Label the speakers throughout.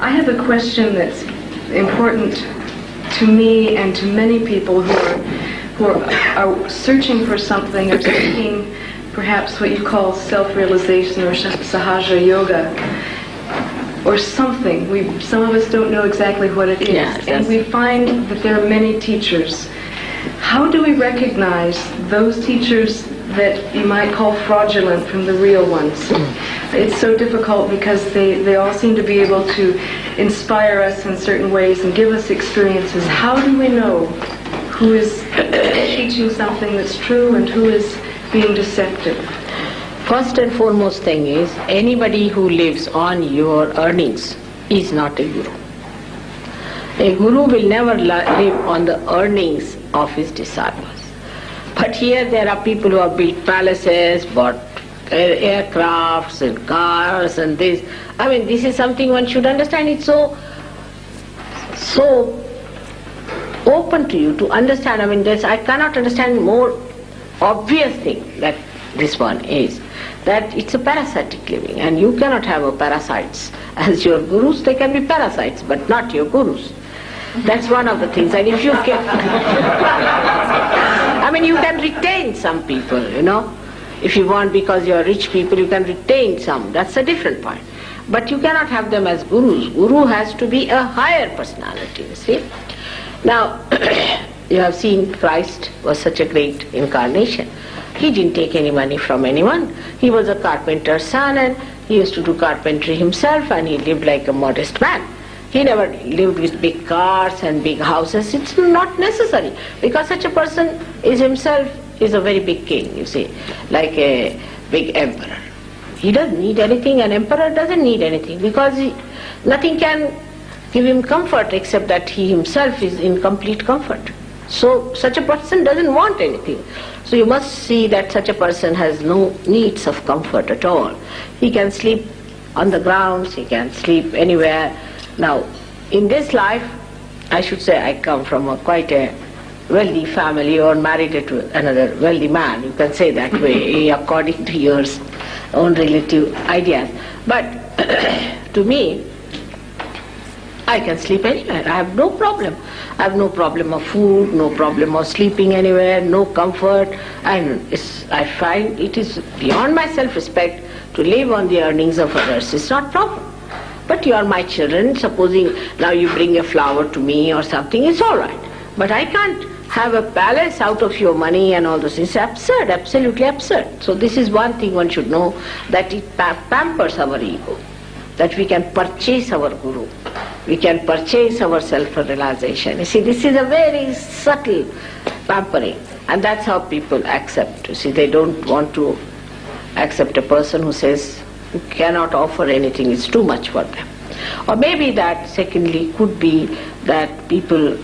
Speaker 1: I have a question that's important to me and to many people who are searching for something or seeking perhaps what you call self-realization or sahaja yoga or something. Some of us don't know exactly what it is.
Speaker 2: Yes,
Speaker 1: and we find that there are many teachers. How do we recognize those teachers that you might call fraudulent from the real ones? It's so difficult because they all seem to be able to inspire us in certain ways and give us experiences. How do we know who is teaching something that's true and who is being deceptive?
Speaker 2: First and foremost thing is, anybody who lives on your earnings is not a guru. A guru will never live on the earnings of his disciples. But here there are people who have built palaces, bought aircrafts and cars and this. I mean, this is something one should understand. It's so open to you to understand. I mean, I cannot understand more obvious thing that this one is, that it's a parasitic living, and you cannot have a parasites as your gurus. They can be parasites, but not your gurus. That's one of the things. And if you can, I mean, you can retain some people, you know. If you want, because you are rich people, you can retain some. That's a different point. But you cannot have them as gurus. Guru has to be a higher personality, you see. Now, you have seen Christ was such a great incarnation. He didn't take any money from anyone. He was a carpenter's son, and he used to do carpentry himself, and he lived like a modest man. He never lived with big cars and big houses. It's not necessary, because such a person is himself is a very big king, you see, like a big emperor. He doesn't need anything. An emperor doesn't need anything, because nothing can give him comfort except that he himself is in complete comfort. So such a person doesn't want anything. So you must see that such a person has no needs of comfort at all. He can sleep on the grounds, he can sleep anywhere. Now, in this life, I should say I come from quite a wealthy family, or married to another wealthy man. You can say that way, according to your own relative ideas. But to me, I can sleep anywhere. I have no problem. I have no problem of food, no problem of sleeping anywhere, no comfort. And I find it is beyond my self-respect to live on the earnings of others. It's not proper. But you are my children. Supposing now you bring a flower to me or something, it's all right. But I can't have a palace out of your money and all those things. It's absurd, absolutely absurd. So this is one thing one should know, that it pampers our ego, that we can purchase our guru, we can purchase our self-realization. You see, this is a very subtle pampering, and that's how people accept. You see, they don't want to accept a person who says you cannot offer anything, it's too much for them. Or maybe that, secondly, could be that people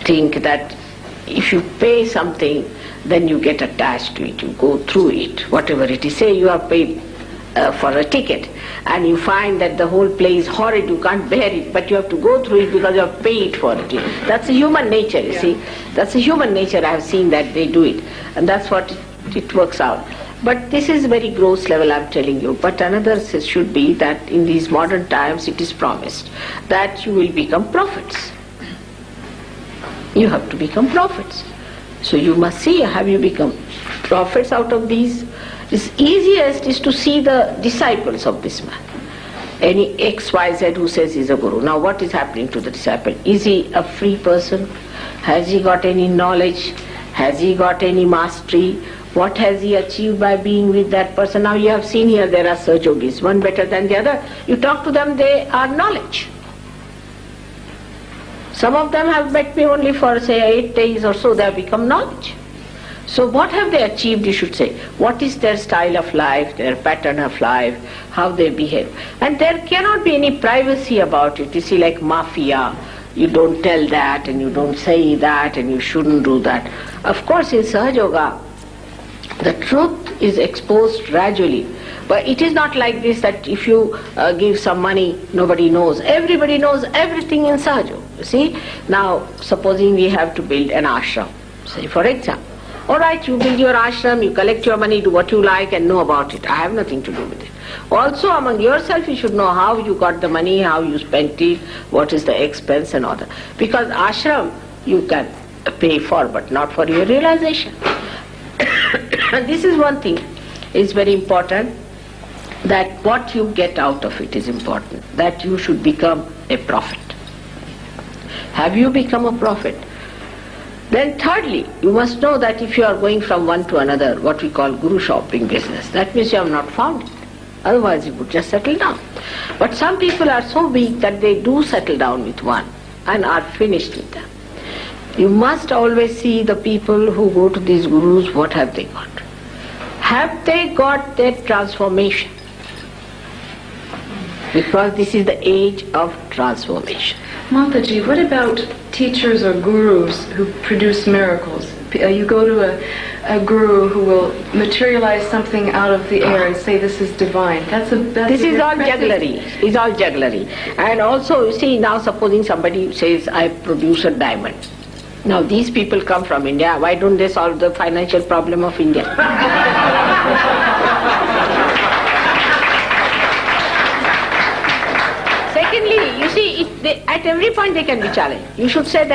Speaker 2: think that if you pay something, then you get attached to it, you go through it, whatever it is. Say you have paid for a ticket, and you find that the whole play is horrid, you can't bear it, but you have to go through it because you have paid for it. That's a human nature, you see. That's a human nature. I have seen that they do it, and that's what it works out. But this is very gross level, I'm telling you. But another should be that in these modern times it is promised that you will become prophets. You have to become prophets. So you must see, have you become prophets out of these? It's easiest is to see the disciples of this man. Any XYZ who says he's a guru. Now what is happening to the disciple? Is he a free person? Has he got any knowledge? Has he got any mastery? What has he achieved by being with that person? Now you have seen here there are Sahaj Yogis, one better than the other. You talk to them, they are knowledge. Some of them have met me only for say 8 days or so, they have become knowledge. So what have they achieved, you should say? What is their style of life, their pattern of life, how they behave? And there cannot be any privacy about it. You see, like mafia, you don't tell that and you don't say that and you shouldn't do that. Of course in Sahaja Yoga, the truth is exposed gradually. But it is not like this that if you give some money, nobody knows. Everybody knows everything in Sahaja Yoga. You see, now supposing we have to build an ashram, say for example. All right, you build your ashram, you collect your money, do what you like and know about it. I have nothing to do with it. Also among yourself you should know how you got the money, how you spent it, what is the expense and all that. Because ashram you can pay for, but not for your realization. And this is one thing, it's very important, that what you get out of it is important, that you should become a prophet. Have you become a prophet? Then thirdly, you must know that if you are going from one to another, what we call guru shopping business, that means you have not found it. Otherwise you would just settle down. But some people are so weak that they do settle down with one and are finished with them. You must always see the people who go to these gurus, what have they got? Have they got their transformation? Because this is the age of transformation.
Speaker 1: Mataji, what about teachers or gurus who produce miracles? You go to a guru who will materialize something out of the air and say this is divine.
Speaker 2: This is all jugglery. It's all jugglery. And also, you see, now supposing somebody says, I produce a diamond. Now these people come from India. Why don't they solve the financial problem of India? Secondly, you see, at every point they can be challenged. You should say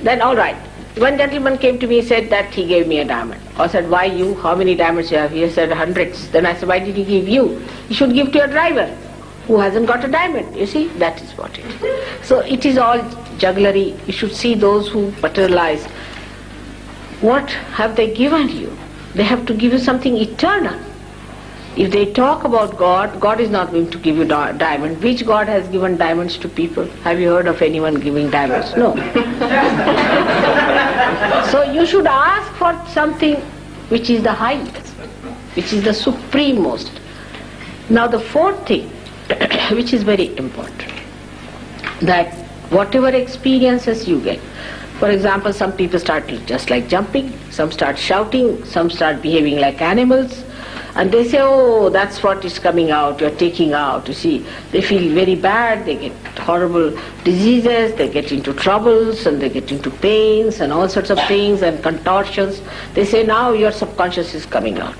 Speaker 2: then all right. One gentleman came to me and said that he gave me a diamond. I said, why you? How many diamonds you have? He said, hundreds. Then I said, why did he give you? You should give to your driver who hasn't got a diamond. You see, that is what it is. So it is all jugglery. You should see those who materialize. What have they given you? They have to give you something eternal. If they talk about God, God is not going to give you diamond. Which God has given diamonds to people? Have you heard of anyone giving diamonds? No. So you should ask for something which is the highest, which is the supremost. Now the fourth thing, which is very important, that whatever experiences you get, for example, some people start just like jumping, some start shouting, some start behaving like animals, and they say, oh, that's what is coming out, you're taking out, you see. They feel very bad, they get horrible diseases, they get into troubles, and they get into pains and all sorts of things and contortions. They say, now your subconscious is coming out.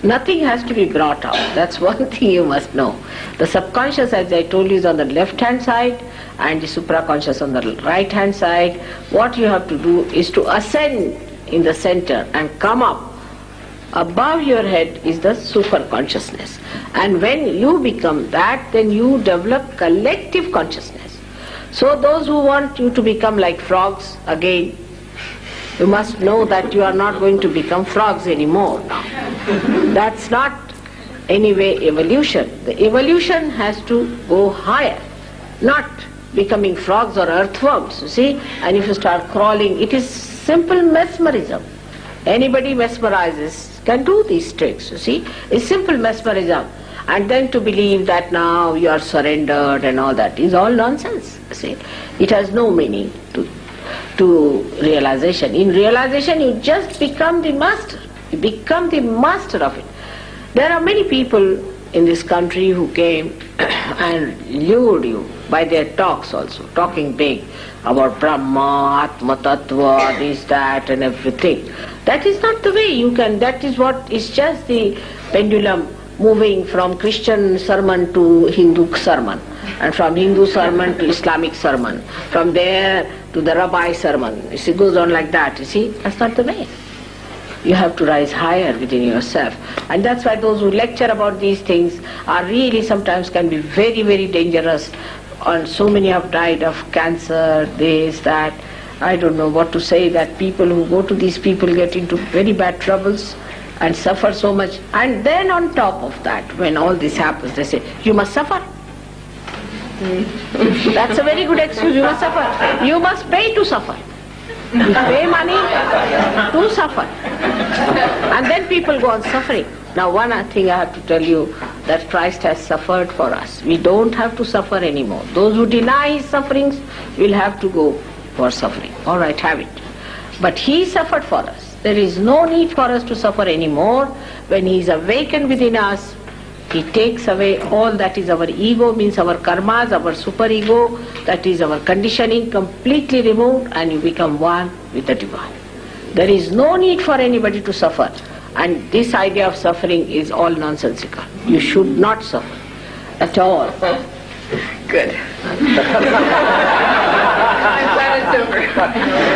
Speaker 2: Nothing has to be brought out. That's one thing you must know. The subconscious, as I told you, is on the left-hand side and the supraconscious on the right-hand side. What you have to do is to ascend in the center and come up. Above your head is the superconsciousness. And when you become that, then you develop collective consciousness. So those who want you to become like frogs, again, you must know that you are not going to become frogs anymore now. That's not anyway evolution. The evolution has to go higher, not becoming frogs or earthworms, you see. And if you start crawling, it is simple mesmerism. Anybody mesmerizes can do these tricks, you see. It's simple mesmerism. And then to believe that now you are surrendered and all that is all nonsense, you see. It has no meaning to realization. In realization you just become the master. You become the master of it. There are many people in this country who came and lured you by their talks also, talking big about Brahma, Atma Tattva, this, that and everything. That is not the way you can, that is what is just the pendulum moving from Christian sermon to Hindu sermon, and from Hindu sermon to Islamic sermon, from there to the Rabbi sermon. You see, it goes on like that, you see. That's not the way. You have to rise higher within yourself. And that's why those who lecture about these things are really sometimes can be very, very dangerous. And so many have died of cancer, this, that. I don't know what to say, that people who go to these people get into very bad troubles and suffer so much. And then on top of that, when all this happens, they say, you must suffer. That's a very good excuse, you must suffer. You must pay to suffer. You pay money to suffer. And then people go on suffering. Now one thing I have to tell you, that Christ has suffered for us. We don't have to suffer anymore. Those who deny his sufferings will have to go for suffering. All right, have it. But he suffered for us. There is no need for us to suffer anymore. When he is awakened within us, he takes away all that is our ego, means our karmas, our superego, that is our conditioning, completely removed, and you become one with the divine. There is no need for anybody to suffer. And this idea of suffering is all nonsensical. You should not suffer at all.
Speaker 1: Good. I'm glad it's over.